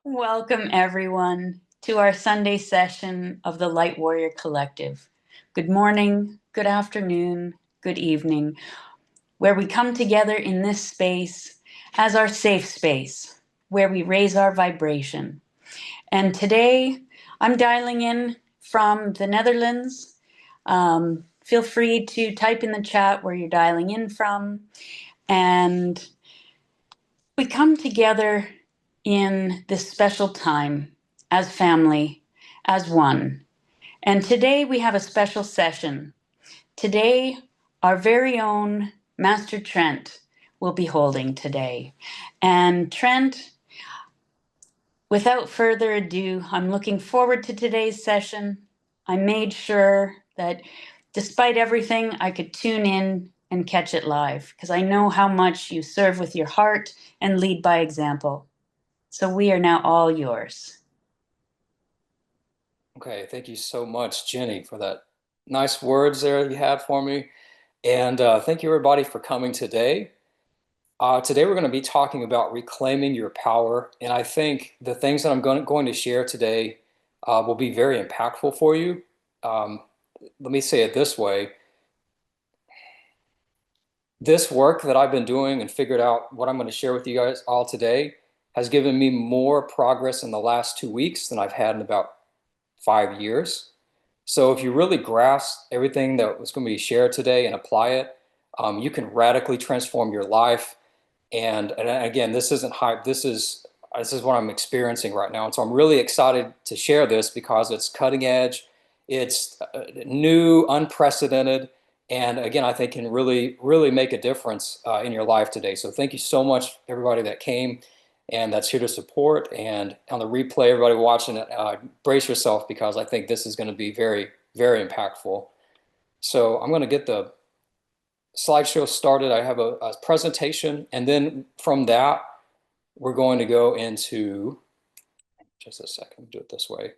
Welcome, everyone, to our Sunday session of the Light Warrior Collective. Good morning, good afternoon, good evening, where we come together in this space as our safe space, where we raise our vibration. And today, I'm dialing in from the Netherlands. Feel free to type in the chat where you're dialing in from. And we come together in this special time as family, as one. And today we have a special session. Today, our very own Master Trent will be holding today. And Trent, without further ado, I'm looking forward to today's session. I made sure that despite everything, I could tune in and catch it live because I know how much you serve with your heart and lead by example. So we are now all yours. Okay, thank you so much, Jenny, for that nice words there you had for me. And thank you, everybody, for coming today. Today, we're going to be talking about reclaiming your power. And I think the things that I'm going to share today will be very impactful for you. Let me say it this way. This work that I've been doing and figured out what I'm going to share with you guys all today has given me more progress in the last 2 weeks than I've had in about 5 years. So if you really grasp everything that was going to be shared today and apply it, you can radically transform your life. And again, this isn't hype. This is what I'm experiencing right now. And so I'm really excited to share this because it's cutting edge. It's new, unprecedented. And again, I think can really, really make a difference in your life today. So thank you so much, everybody that came and that's here to support. And on the replay, everybody watching it, brace yourself because I think this is going to be very, very impactful. So I'm going to get the slideshow started. I have a presentation, and then from that, we're going to go into just a second. Do it this way.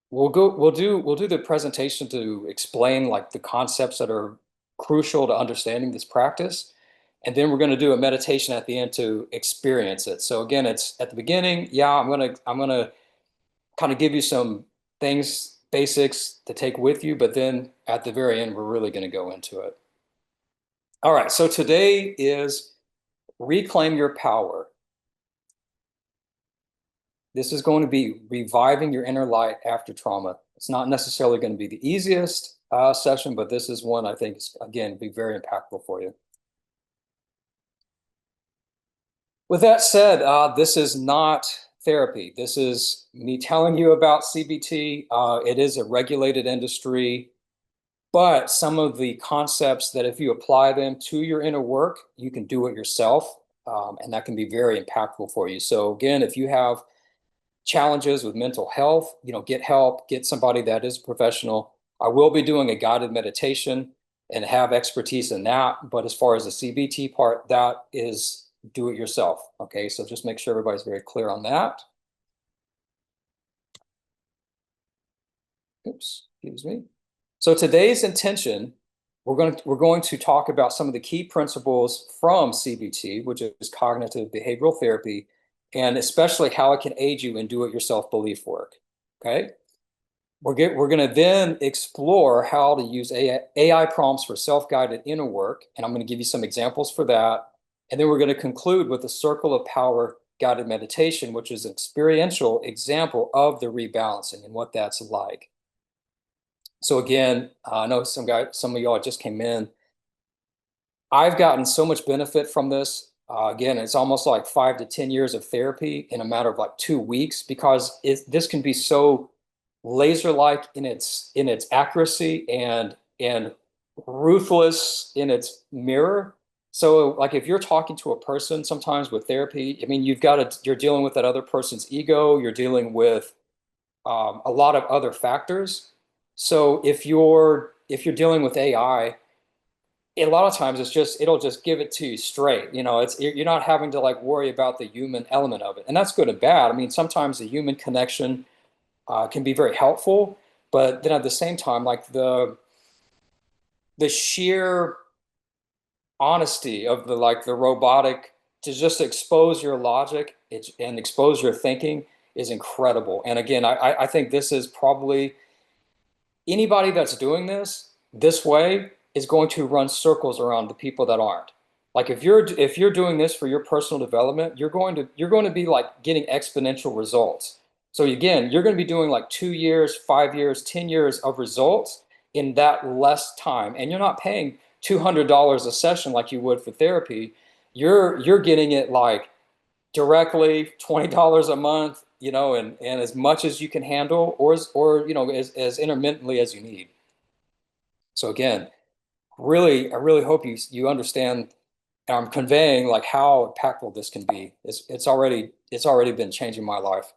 We'll do the presentation to explain like the concepts that are crucial to understanding this practice. And then we're going to do a meditation at the end to experience it. So again, it's at the beginning. Yeah, I'm gonna kind of give you some things, basics to take with you, but then at the very end, we're really going to go into it. All right, so today is reclaim your power. This is going to be reviving your inner light after trauma. It's not necessarily going to be the easiest session, but this is one I think is, again, be very impactful for you. With that said, this is not therapy. This is me telling you about CBT. It is a regulated industry, but some of the concepts that if you apply them to your inner work, you can do it yourself, and that can be very impactful for you. So again, if you have challenges with mental health, get help, get somebody that is professional. I will be doing a guided meditation and have expertise in that. But as far as the CBT part, that is do it yourself. Okay, so just make sure everybody's very clear on that. Oops, excuse me. So today's intention, we're going to talk about some of the key principles from CBT, which is cognitive behavioral therapy, and especially how it can aid you in do-it-yourself belief work. Okay, we're going to then explore how to use AI prompts for self-guided inner work, and I'm going to give you some examples for that. And then we're going to conclude with the circle of power guided meditation, which is an experiential example of the rebalancing and what that's like. So again, I know some of y'all just came in. I've gotten so much benefit from this. Again, it's almost like 5 to 10 years of therapy in a matter of like 2 weeks because this can be so laser-like in its accuracy and ruthless in its mirror. So like if you're talking to a person sometimes with therapy, I mean, you're dealing with that other person's ego, you're dealing with a lot of other factors. So if you're dealing with AI, a lot of times it'll just give it to you straight. You're not having to like worry about the human element of it, and that's good and bad. I mean, sometimes the human connection can be very helpful, but then at the same time, like the sheer honesty of the robotic to just expose your logic and expose your thinking is incredible. And again, I think this is probably anybody that's doing this way is going to run circles around the people that aren't. Like if you're doing this for your personal development, you're going to be like getting exponential results. So again, you're going to be doing like 2 years, 5 years, 10 years of results in that less time. And you're not paying $200 a session like you would for therapy. You're getting it like directly, $20 a month, and as much as you can handle, or as intermittently as you need. So again, I really hope you understand, and I'm conveying like how impactful this can be. It's already been changing my life.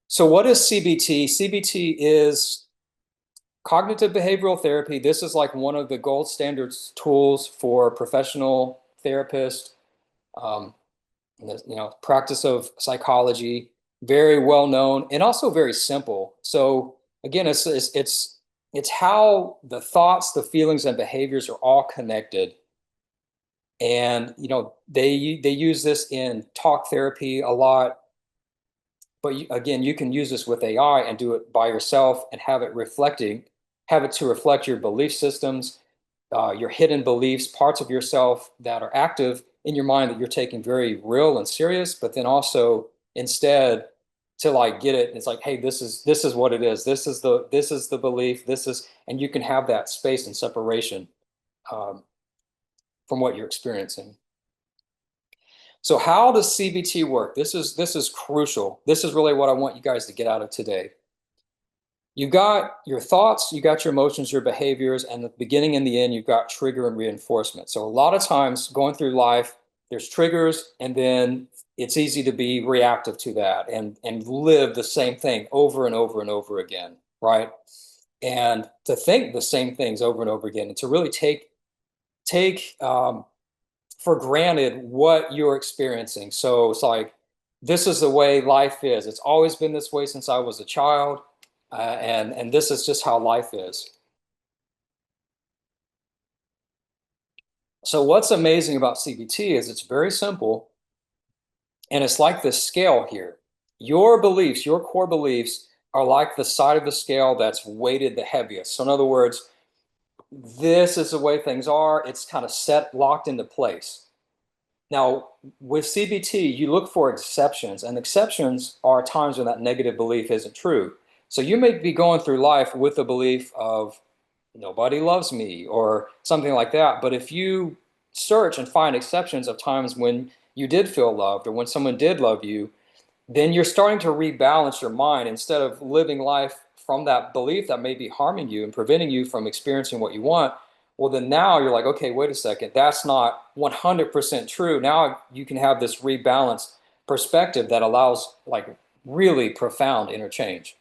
So what is CBT? CBT is cognitive behavioral therapy. This is like one of the gold standards tools for professional therapists. Um, Practice of psychology, very well known and also very simple. So again, it's how the thoughts, the feelings, and behaviors are all connected. And they use this in talk therapy a lot. But again, you can use this with AI and do it by yourself and have it to reflect your belief systems, your hidden beliefs, parts of yourself that are active in your mind that you're taking very real and serious, but then also instead to like get it, it's like, hey, this is what it is. This is the belief. And you can have that space and separation um, from what you're experiencing. So how does CBT work? This is crucial. This is really what I want you guys to get out of today. You got your thoughts, you got your emotions, your behaviors, and the beginning and the end, you've got trigger and reinforcement. So a lot of times going through life, there's triggers, and then it's easy to be reactive to that and live the same thing over and over and over again, right? And to think the same things over and over again, and to really take for granted what you're experiencing. So it's like, this is the way life is. It's always been this way since I was a child. And this is just how life is. So what's amazing about CBT is it's very simple. And it's like this scale here. Your beliefs, your core beliefs are like the side of the scale that's weighted the heaviest. So in other words, this is the way things are. It's kind of set, locked into place. Now, with CBT, you look for exceptions, and exceptions are times when that negative belief isn't true. So you may be going through life with the belief of nobody loves me or something like that. But if you search and find exceptions of times when you did feel loved or when someone did love you, then you're starting to rebalance your mind instead of living life from that belief that may be harming you and preventing you from experiencing what you want. Well, then now you're like, okay, wait a second, that's not 100% true. Now you can have this rebalanced perspective that allows like really profound interchange.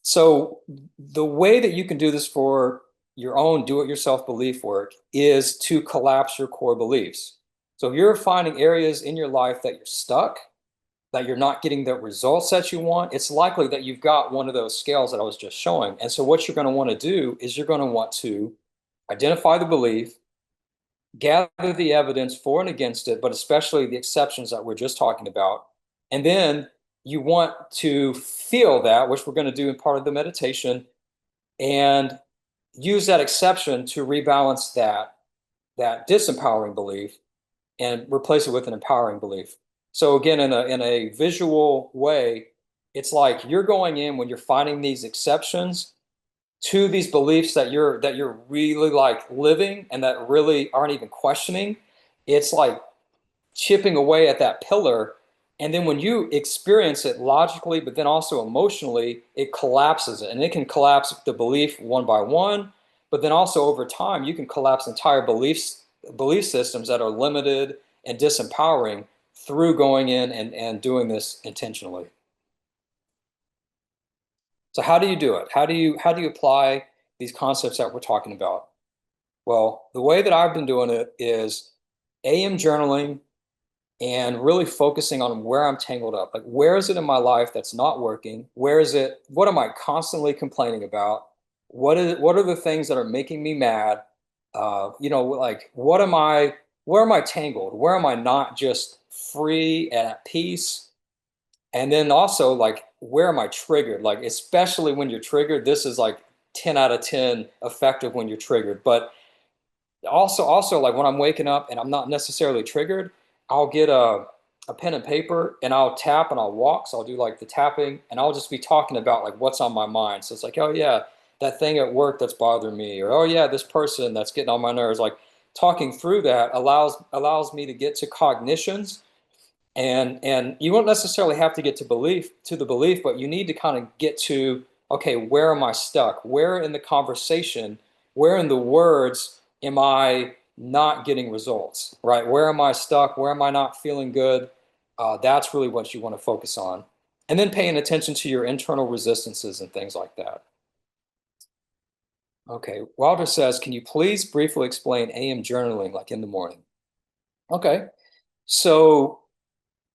So the way that you can do this for your own do-it-yourself belief work is to collapse your core beliefs. So if you're finding areas in your life that you're stuck, that you're not getting the results that you want, it's likely that you've got one of those scales that I was just showing. And so what you're going to want to do is you're going to want to identify the belief, gather the evidence for and against it, but especially the exceptions that we're just talking about. And then you want to feel that, which we're going to do in part of the meditation, and use that exception to rebalance that disempowering belief and replace it with an empowering belief. So again, in a visual way, it's like you're going in when you're finding these exceptions to these beliefs that you're really like living and that really aren't even questioning. It's like chipping away at that pillar. And then when you experience it logically, but then also emotionally, it collapses it. And it can collapse the belief one by one, but then also over time, you can collapse entire belief systems that are limited and disempowering through going in and doing this intentionally. So how do you do it? How do you apply these concepts that we're talking about? Well, the way that I've been doing it is AM journaling and really focusing on where I'm tangled up. Like, where is it in my life that's not working? Where is it? What am I constantly complaining about? What are the things that are making me mad? Like, what am I where am I tangled? Where am I not just free and at peace? And then also like, where am I triggered? Like, especially when you're triggered, this is like 10 out of 10 effective when you're triggered. But also like when I'm waking up and I'm not necessarily triggered, I'll get a pen and paper and I'll tap and I'll walk. So I'll do like the tapping and I'll just be talking about like what's on my mind. So it's like, oh yeah, that thing at work that's bothering me, or oh yeah, this person that's getting on my nerves. Like talking through that allows me to get to cognitions, and you won't necessarily have to get to the belief, but you need to kind of get to, okay, where am I stuck? Where in the conversation, where in the words am I not getting results, right? Where am I stuck? Where am I not feeling good? That's really what you want to focus on. And then paying attention to your internal resistances and things like that. Okay, Wilder says, can you please briefly explain AM journaling like in the morning? Okay, so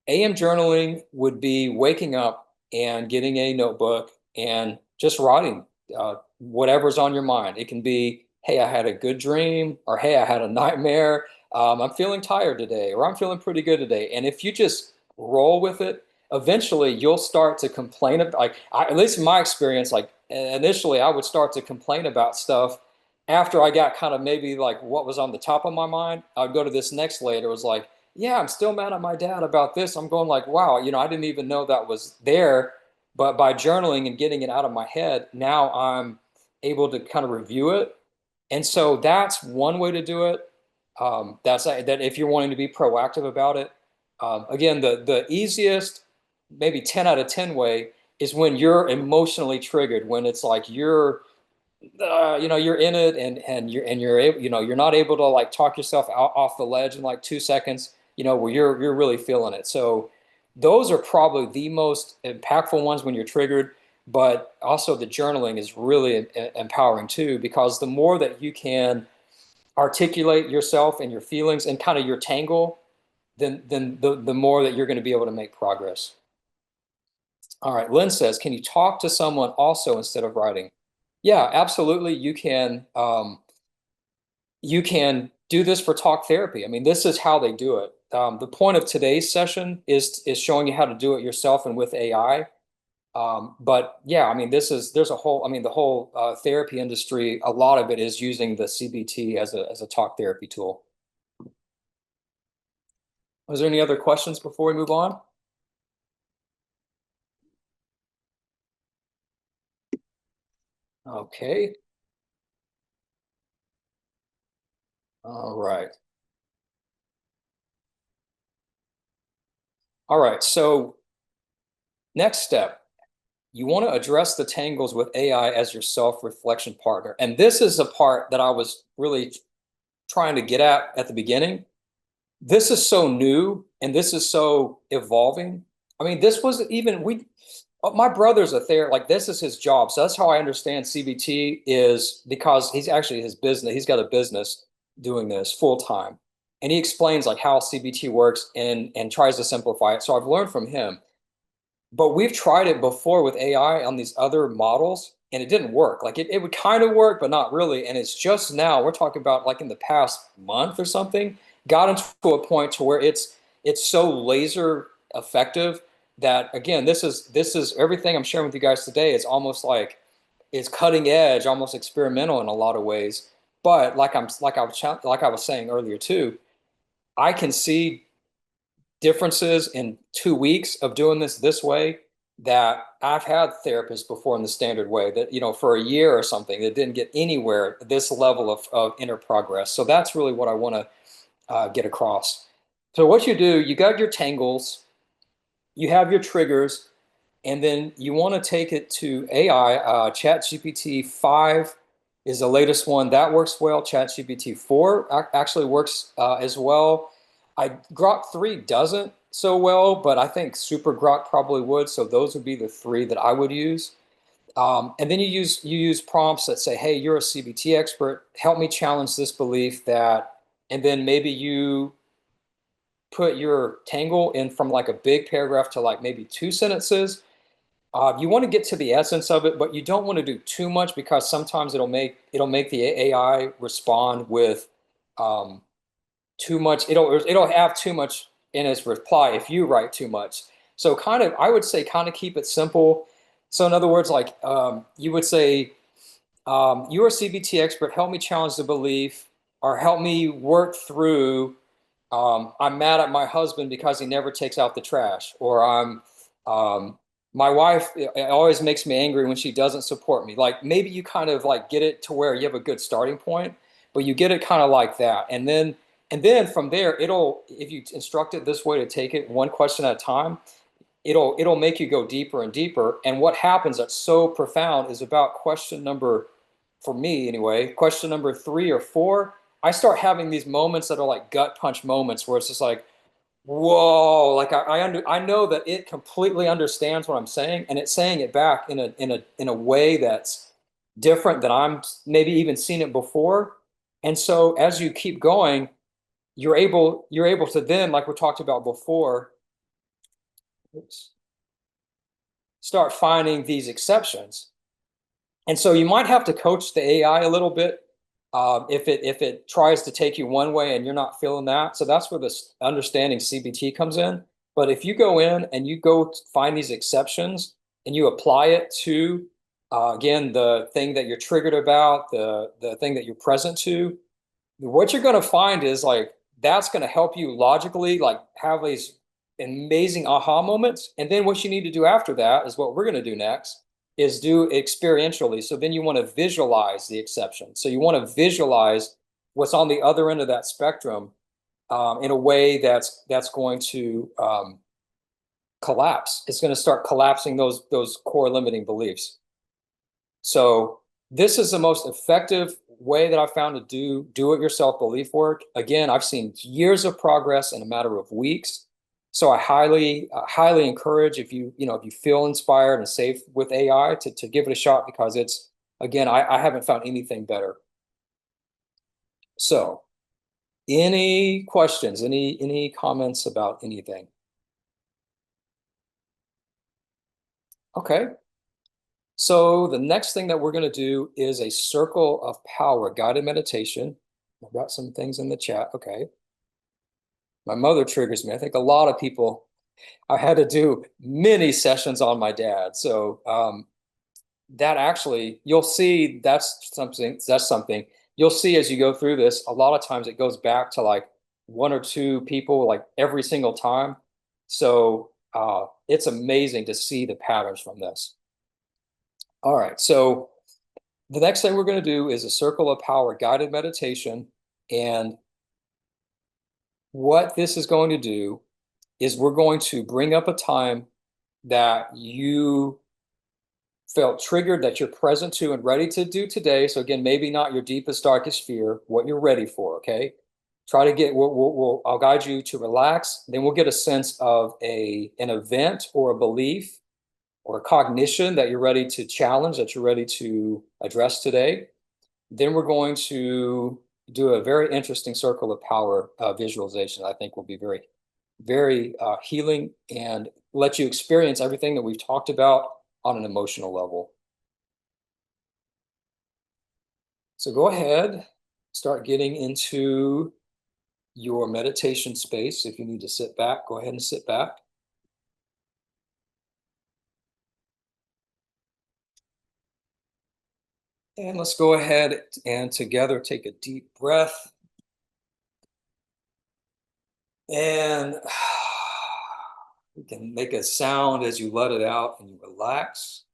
AM journaling would be waking up and getting a notebook and just writing whatever's on your mind. It can be, hey, I had a good dream, or hey, I had a nightmare. I'm feeling tired today, or I'm feeling pretty good today. And if you just roll with it, eventually you'll start to complain about, like, at least in my experience, like initially I would start to complain about stuff. After I got kind of maybe like what was on the top of my mind, I'd go to this next layer. It was like, yeah, I'm still mad at my dad about this. I'm going like, wow, I didn't even know that was there. But by journaling and getting it out of my head, now I'm able to kind of review it. And so that's one way to do it. That's that if you're wanting to be proactive about it. Again, the easiest, maybe 10 out of 10 way is when you're emotionally triggered, when it's like you're in it, and you're able, you're not able to like talk yourself out off the ledge in like 2 seconds, where you're really feeling it. So those are probably the most impactful ones when you're triggered. But also the journaling is really empowering too, because the more that you can articulate yourself and your feelings and kind of your tangle, then the more that you're going to be able to make progress. All right, Lynn says, can you talk to someone also instead of writing? Yeah, absolutely. You can do this for talk therapy. I mean, this is how they do it. The point of today's session is showing you how to do it yourself and with AI. But yeah, I mean, there's a whole, I mean, the whole therapy industry, a lot of it is using the CBT as a talk therapy tool. Was there any other questions before we move on? Okay. All right. All right. So next step, you want to address the tangles with AI as your self-reflection partner. And this is a part that I was really trying to get at the beginning. This is so new and this is so evolving. I mean, this was even my brother's a therapist, like this is his job. So that's how I understand CBT, is because he's actually his business. He's got a business doing this full time. And he explains like how CBT works and tries to simplify it. So I've learned from him. But we've tried it before with AI on these other models, and it didn't work. Like it would kind of work, but not really. And it's just now, we're talking about like in the past month or something, got into a point to where it's so laser effective that, again, this is everything I'm sharing with you guys today is almost like it's cutting edge, almost experimental in a lot of ways. But like I was saying earlier too, I can see differences in 2 weeks of doing this way, that I've had therapists before in the standard way that, for a year or something, that didn't get anywhere, this level of inner progress. So that's really what I want to get across. So what you do, you got your tangles, you have your triggers, and then you want to take it to AI. ChatGPT 5 is the latest one. That works well. ChatGPT 4 actually works as well. Grok 3 doesn't so well, but I think Super Grok probably would. So those would be the three that I would use. And then you use prompts that say, hey, you're a CBT expert. Help me challenge this belief that, and then maybe you put your tangle in from like a big paragraph to like maybe 2 sentences. You want to get to the essence of it, but you don't want to do too much, because sometimes it'll make the AI respond with too much. It'll have too much in its reply if you write too much. So kind of, I would say, kind of keep it simple. So in other words, like you would say, you're a CBT expert. Help me challenge the belief, or help me work through. I'm mad at my husband because he never takes out the trash, or um, my wife it always makes me angry when she doesn't support me. Like maybe you kind of like get it to where you have a good starting point, but you get it kind of like that, and then from there, if you instruct it this way to take it one question at a time, it'll make you go deeper and deeper. And what happens that's so profound is about question number, for me anyway, question number 3 or 4. I start having these moments that are like gut punch moments where it's just like, whoa, like I know that it completely understands what I'm saying, and it's saying it back in a way that's different than I'm maybe even seen it before. And so as you keep going, you're able to then, like we talked about before, oops, start finding these exceptions. And so you might have to coach the AI a little bit if it tries to take you one way and you're not feeling that. So that's where this understanding CBT comes in. But if you go in and you go find these exceptions and you apply it to again the thing that you're triggered about, the thing that you're present to, what you're going to find is like that's going to help you logically like have these amazing aha moments. And then what you need to do after that is what we're going to do next, is do experientially. So then you want to visualize the exception. So you want to visualize what's on the other end of that spectrum in a way that's going to collapse. It's going to start collapsing those core limiting beliefs. So this is the most effective way that I've found to do it yourself belief work. Again, I've seen years of progress in a matter of weeks. So I highly encourage, if you feel inspired and safe with AI, to give it a shot, because it's, again, I haven't found anything better. So any questions, any comments about anything? Okay. So the next thing that we're going to do is a circle of power guided meditation. I've got some things in the chat. Okay. My mother triggers me. I think a lot of people, I had to do many sessions on my dad. So that actually, you'll see that's something you'll see as you go through this. A lot of times it goes back to like 1 or 2 people, like every single time. So it's amazing to see the patterns from this. All right. So the next thing we're going to do is a circle of power guided meditation. And what this is going to do is we're going to bring up a time that you felt triggered, that you're present to and ready to do today. So again, maybe not your deepest, darkest fear, what you're ready for. Okay. Try to get, I'll guide you to relax. Then we'll get a sense of an event or a belief or a cognition that you're ready to challenge, that you're ready to address today. Then we're going to do a very interesting circle of power visualization. I think will be very, very healing and let you experience everything that we've talked about on an emotional level. So go ahead, start getting into your meditation space. If you need to sit back, go ahead and sit back. And let's go ahead and together take a deep breath. And you can make a sound as you let it out and you relax.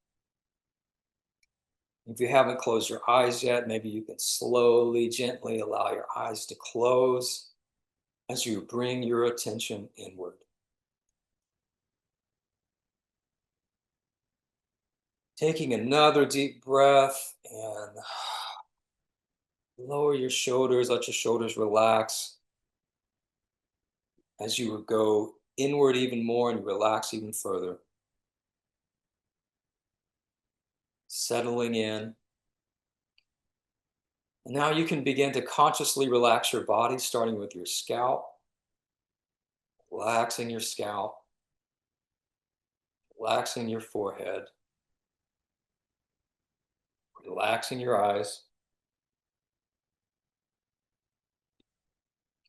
If you haven't closed your eyes yet, maybe you can slowly, gently allow your eyes to close as you bring your attention inward. Taking another deep breath and lower your shoulders, let your shoulders relax as you go inward even more and relax even further. Settling in. And now you can begin to consciously relax your body, starting with your scalp, relaxing your scalp, relaxing your forehead, relaxing your eyes.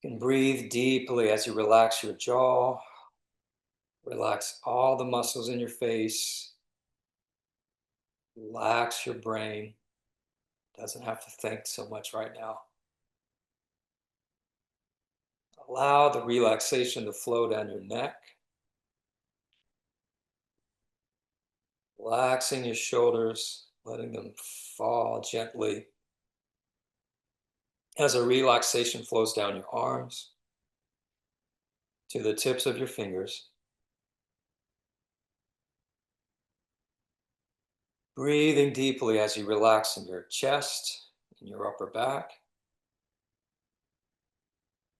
You can breathe deeply as you relax your jaw, relax all the muscles in your face, relax your brain. Doesn't have to think so much right now. Allow the relaxation to flow down your neck, relaxing your shoulders, letting them fall gently as a relaxation flows down your arms to the tips of your fingers. Breathing deeply as you relax in your chest and your upper back,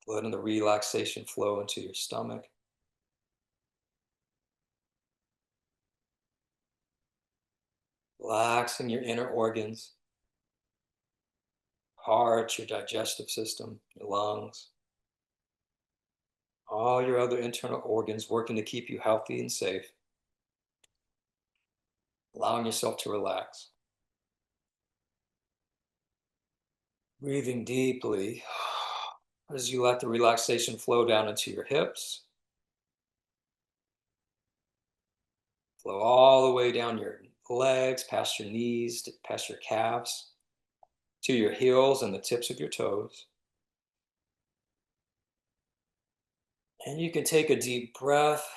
letting the relaxation flow into your stomach. Relaxing your inner organs, heart, your digestive system, your lungs, all your other internal organs working to keep you healthy and safe. Allowing yourself to relax. Breathing deeply as you let the relaxation flow down into your hips, flow all the way down your legs, past your knees, past your calves, to your heels and the tips of your toes. And you can take a deep breath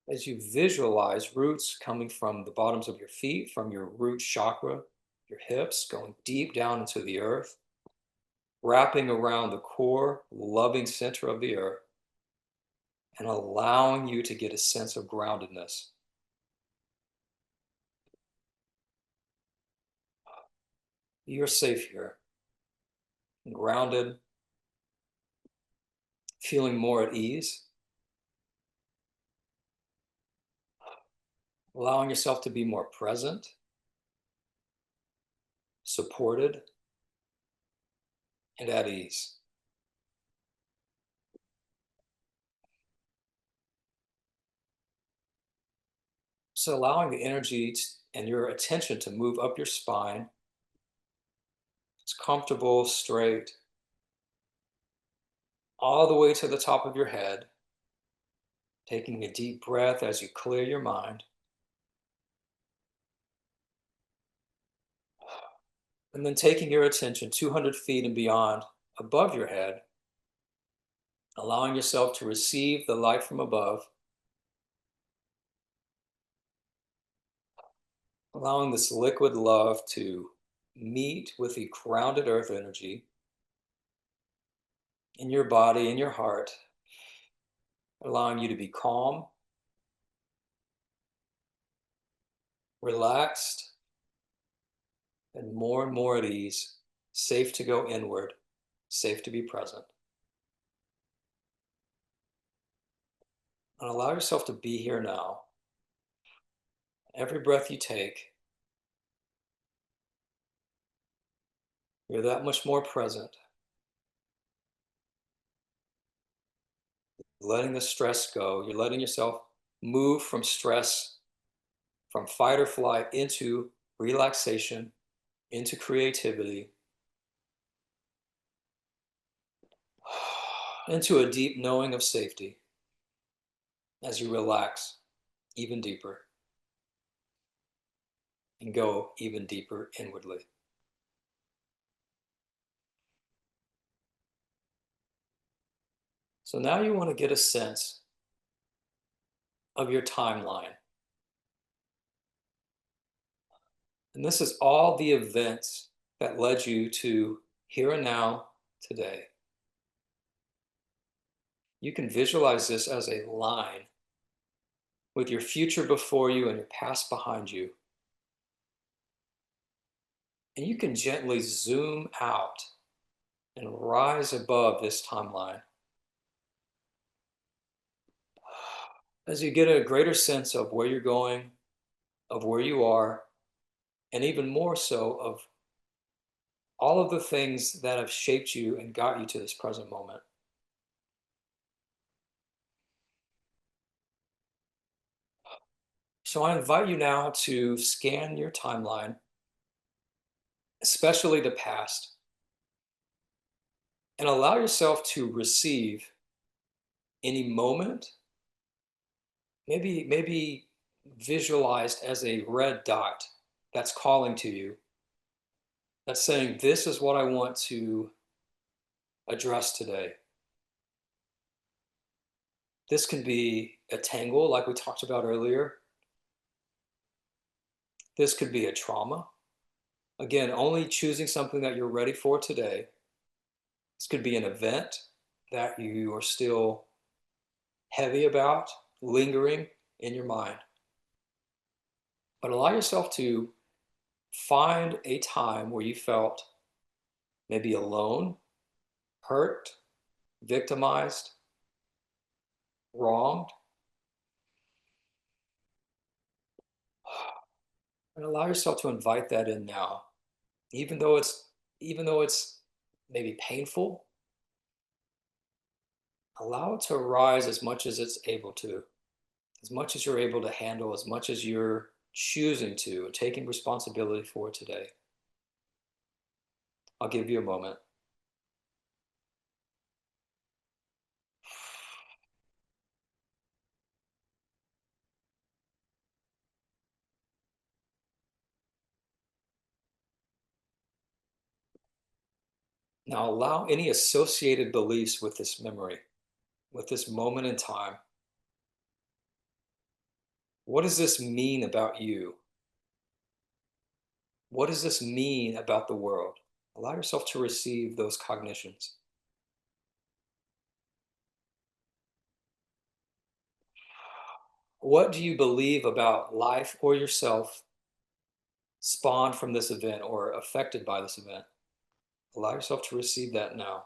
as you visualize roots coming from the bottoms of your feet, from your root chakra, your hips, going deep down into the earth, wrapping around the core, loving center of the earth, and allowing you to get a sense of groundedness. You're safe here, grounded, feeling more at ease, allowing yourself to be more present, supported, and at ease. So allowing the energy and your attention to move up your spine. It's comfortable, straight, all the way to the top of your head, taking a deep breath as you clear your mind. And then taking your attention 200 feet and beyond above your head, allowing yourself to receive the light from above, allowing this liquid love to meet with the grounded earth energy in your body, in your heart, allowing you to be calm, relaxed, and more at ease, safe to go inward, safe to be present. And allow yourself to be here now. Every breath you take, you're that much more present, letting the stress go. You're letting yourself move from stress, from fight or flight into relaxation, into creativity, into a deep knowing of safety as you relax even deeper and go even deeper inwardly. So now you want to get a sense of your timeline. And this is all the events that led you to here and now today. You can visualize this as a line with your future before you and your past behind you. And you can gently zoom out and rise above this timeline as you get a greater sense of where you're going, of where you are, and even more so of all of the things that have shaped you and got you to this present moment. So I invite you now to scan your timeline, especially the past. and allow yourself to receive any moment, maybe visualized as a red dot that's calling to you, that's saying, this is what I want to address today. This can be a tangle, like we talked about earlier. This could be a trauma. Again, only choosing something that you're ready for today. This could be an event that you are still heavy about, lingering in your mind. But allow yourself to find a time where you felt maybe alone, hurt, victimized, wronged, and allow yourself to invite that in now. Even though it's maybe painful, allow it to arise as much as it's able to, as much as you're able to handle, as much as you're choosing to and taking responsibility for today. I'll give you a moment. Now allow any associated beliefs with this memory, with this moment in time. What does this mean about you? What does this mean about the world? Allow yourself to receive those cognitions. What do you believe about life or yourself spawned from this event or affected by this event? Allow yourself to receive that now.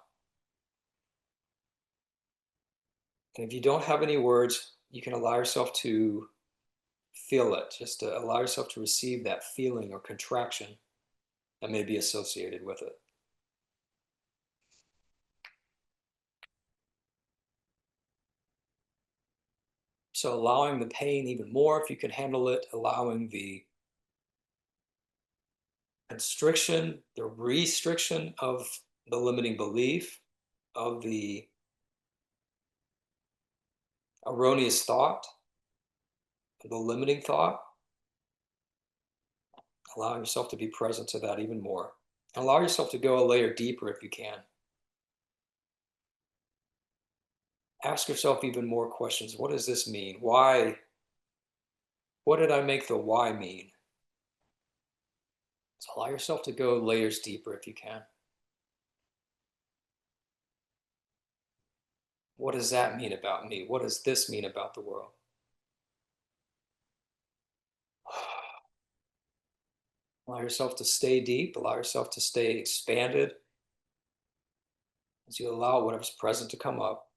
And if you don't have any words, you can allow yourself to feel it, just to allow yourself to receive that feeling or contraction that may be associated with it. So allowing the pain even more if you can handle it, allowing the constriction, the restriction of the limiting belief, of the erroneous thought, the limiting thought, allowing yourself to be present to that even more. Allow yourself to go a layer deeper if you can. Ask yourself even more questions. What does this mean? Why? What did I make the why mean? So allow yourself to go layers deeper if you can. What does that mean about me? What does this mean about the world? Allow yourself to stay deep. Allow yourself to stay expanded as you allow whatever's present to come up.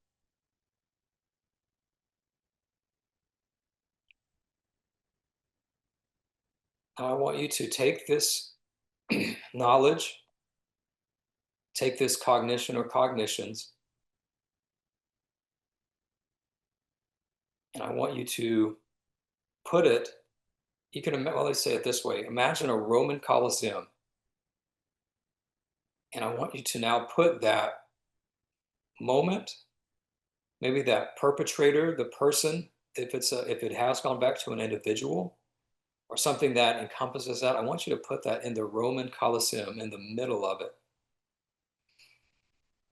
Now I want you to take this knowledge, take this cognition or cognitions, and I want you to put it, you can, well, let's say it this way. Imagine a Roman Colosseum. And I want you to now put that moment, maybe that perpetrator, the person, if it has gone back to an individual or something that encompasses that, I want you to put that in the Roman Colosseum in the middle of it.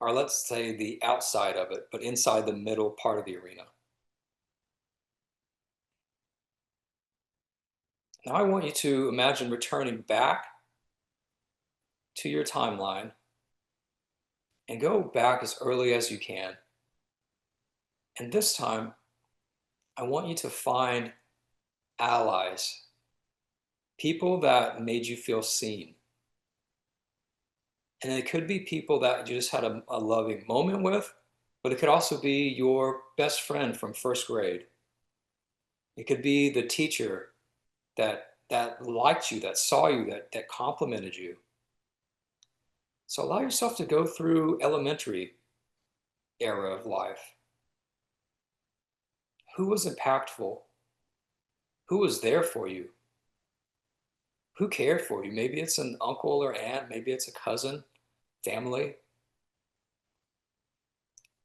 Or let's say the outside of it, but inside the middle part of the arena. Now I want you to imagine returning back to your timeline and go back as early as you can. And this time, I want you to find allies, people that made you feel seen. And it could be people that you just had a loving moment with, but it could also be your best friend from first grade. It could be the teacher that liked you, that saw you, that complimented you. So allow yourself to go through elementary era of life. Who was impactful? Who was there for you? Who cared for you? Maybe it's an uncle or aunt, maybe it's a cousin, family.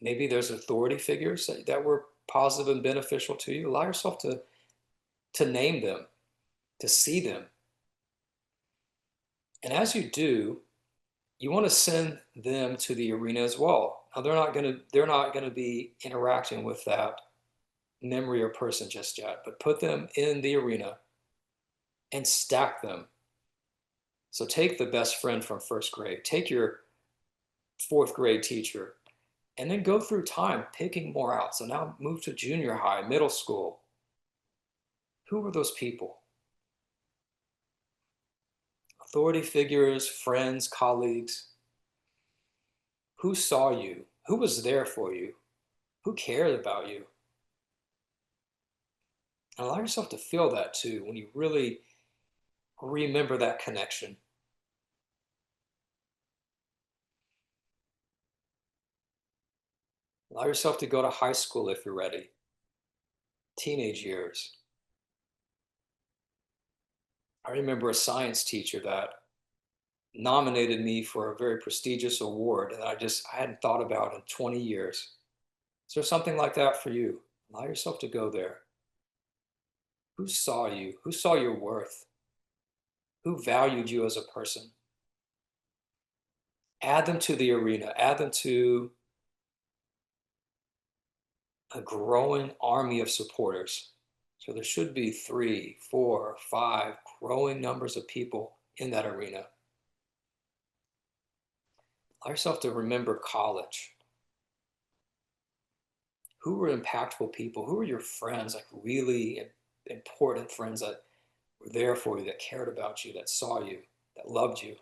Maybe there's authority figures that were positive and beneficial to you. Allow yourself to name them, to see them. And as you do, you want to send them to the arena as well. Now they're not going to be interacting with that memory or person just yet, but put them in the arena and stack them. So take the best friend from first grade, take your fourth grade teacher, and then go through time picking more out. So now move to junior high, middle school. Who were those people? Authority figures, friends, colleagues. Who saw you? Who was there for you? Who cared about you? And allow yourself to feel that too when you really remember that connection. Allow yourself to go to high school if you're ready. Teenage years. I remember a science teacher that nominated me for a very prestigious award that I hadn't thought about in 20 years. Is there something like that for you? Allow yourself to go there. Who saw you? Who saw your worth? Who valued you as a person? Add them to the arena. Add them to a growing army of supporters. So there should be 3, 4, 5 growing numbers of people in that arena. Allow yourself to remember college. Who were impactful people? Who were your friends, like really important friends that were there for you, that cared about you, that saw you, that loved you?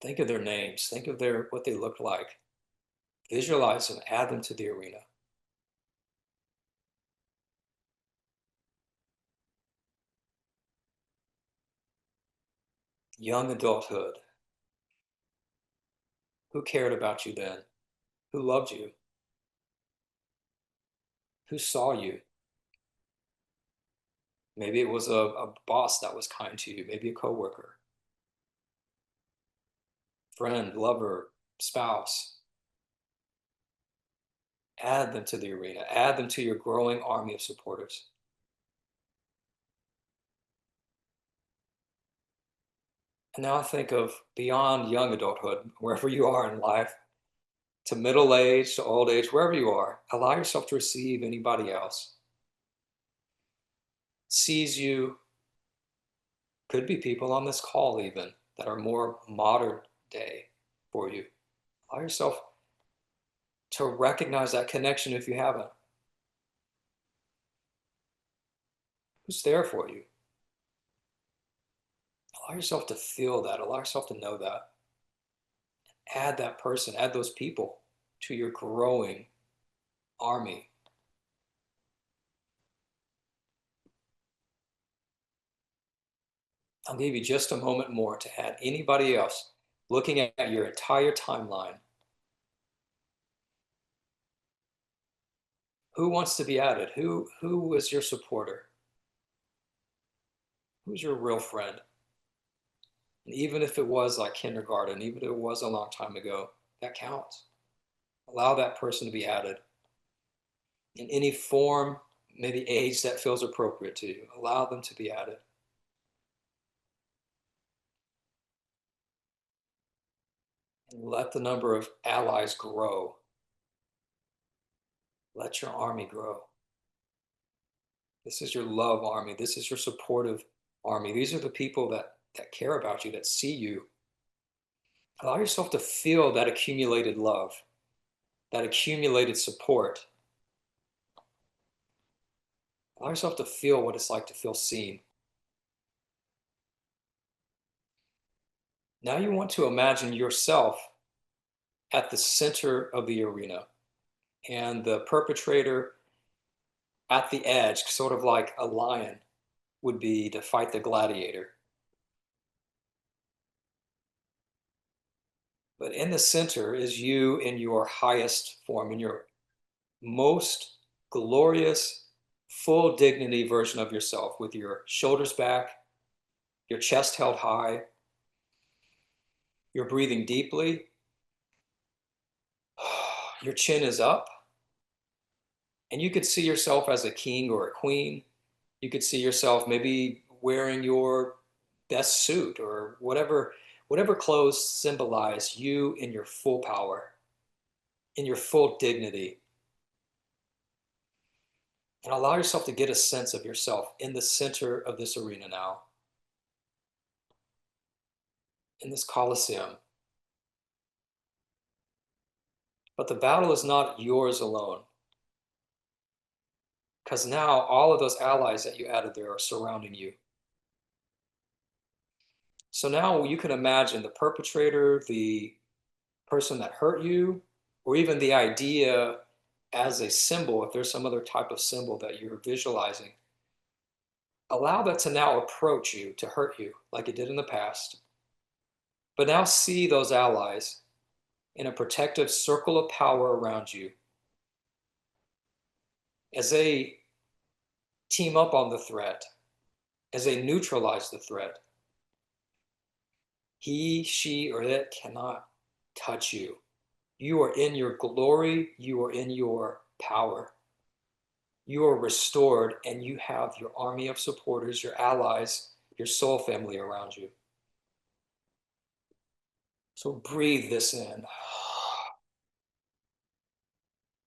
Think of their names. Think of what they looked like. Visualize them. Add them to the arena. Young adulthood. Who cared about you then? Who loved you? Who saw you? Maybe it was a boss that was kind to you, maybe a coworker, friend, lover, spouse. Add them to the arena. Add them to your growing army of supporters. And now I think of beyond young adulthood, wherever you are in life, to middle age, to old age, wherever you are, allow yourself to receive anybody else. Sees you, could be people on this call even that are more modern day for you. Allow yourself to recognize that connection if you haven't. Who's there for you? Allow yourself to feel that. Allow yourself to know that. Add that person, add those people to your growing army. I'll give you just a moment more to add anybody else looking at your entire timeline. Who wants to be added? Who was your supporter? Who's your real friend? And even if it was like kindergarten, even if it was a long time ago, that counts. Allow that person to be added in any form, maybe age that feels appropriate to you. Allow them to be added. And let the number of allies grow. Let your army grow. This is your love army. This is your supportive army. These are the people that care about you, that see you. Allow yourself to feel that accumulated love, that accumulated support. Allow yourself to feel what it's like to feel seen. Now you want to imagine yourself at the center of the arena and the perpetrator at the edge, sort of like a lion would be to fight the gladiator. But in the center is you in your highest form, in your most glorious, full dignity version of yourself, with your shoulders back, your chest held high, You're breathing deeply. Your chin is up. And you could see yourself as a king or a queen. You could see yourself maybe wearing your best suit or whatever clothes symbolize you in your full power, in your full dignity. And allow yourself to get a sense of yourself in the center of this arena now, in this Colosseum. But the battle is not yours alone, because now all of those allies that you added there are surrounding you. So now you can imagine the perpetrator, the person that hurt you, or even the idea as a symbol, if there's some other type of symbol that you're visualizing, allow that to now approach you to hurt you like it did in the past. But now see those allies in a protective circle of power around you as they team up on the threat, as they neutralize the threat. He, she, or it cannot touch you. You are in your glory. You are in your power. You are restored, and you have your army of supporters, your allies, your soul family around you. So breathe this in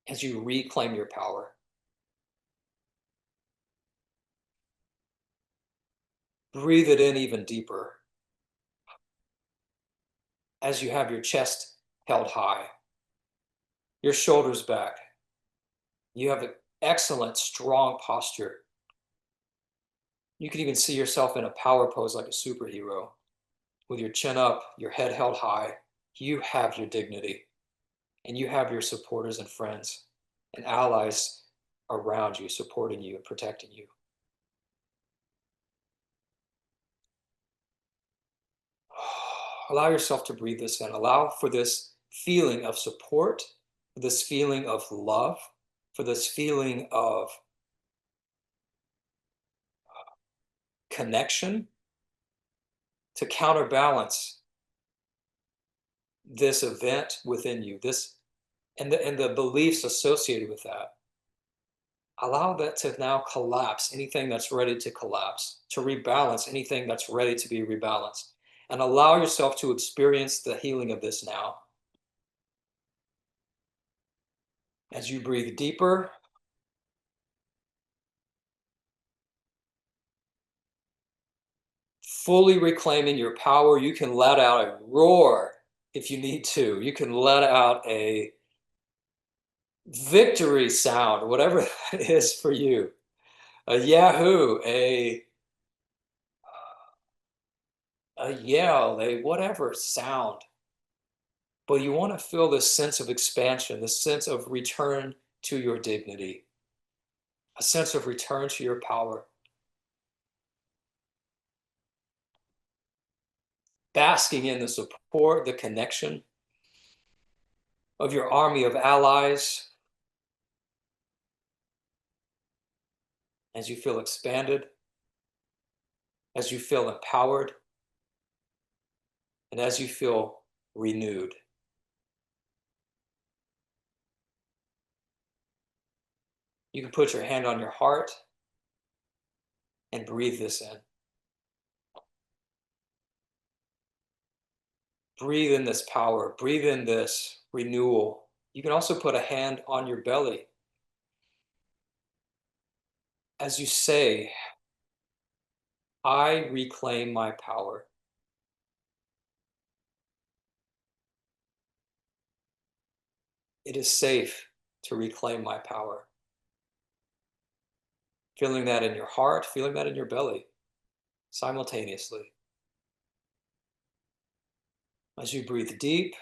as you reclaim your power. Breathe it in even deeper as you have your chest held high, your shoulders back. You have an excellent, strong posture. You can even see yourself in a power pose like a superhero with your chin up, your head held high. You have your dignity, and you have your supporters and friends and allies around you, supporting you and protecting you. Allow yourself to breathe this in. Allow for this feeling of support, for this feeling of love, for this feeling of connection to counterbalance this event within you, this and the beliefs associated with that. Allow that to now collapse anything that's ready to collapse, to rebalance anything that's ready to be rebalanced. And allow yourself to experience the healing of this now. As you breathe deeper, fully reclaiming your power, you can let out a roar if you need to. You can let out a victory sound, whatever that is for you. A yahoo, a yell, a whatever sound. But you want to feel this sense of expansion, this sense of return to your dignity, a sense of return to your power. Basking in the support, the connection of your army of allies as you feel expanded, as you feel empowered, and as you feel renewed. You can put your hand on your heart and breathe this in. Breathe in this power. Breathe in this renewal. You can also put a hand on your belly as you say, I reclaim my power. It is safe to reclaim my power. Feeling that in your heart, feeling that in your belly simultaneously. As you breathe deep,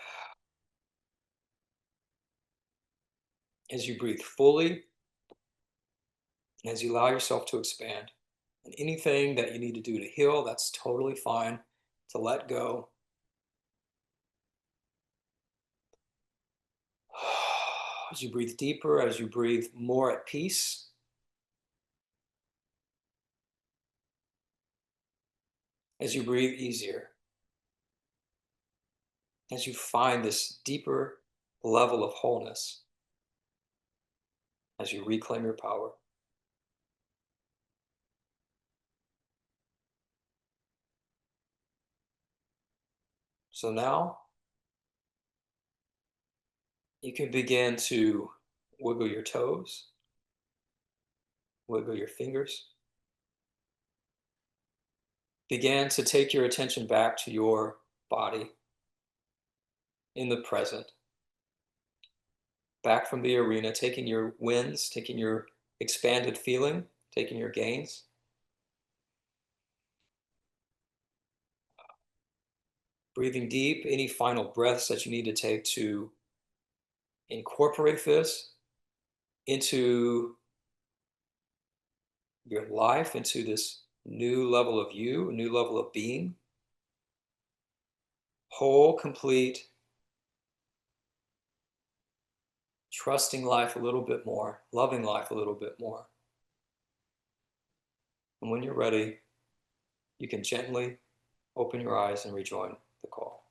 as you breathe fully, and as you allow yourself to expand. And anything that you need to do to heal, that's totally fine to let go. As you breathe deeper, as you breathe more at peace, as you breathe easier. as you find this deeper level of wholeness, as you reclaim your power. So now you can begin to wiggle your toes, wiggle your fingers. Begin to take your attention back to your body in the present, back from the arena, taking your wins, taking your expanded feeling, taking your gains. Breathing deep, any final breaths that you need to take to incorporate this into your life, into this new level of you, a new level of being. Whole, complete, trusting life a little bit more, loving life a little bit more. And when you're ready, you can gently open your eyes and rejoin the call.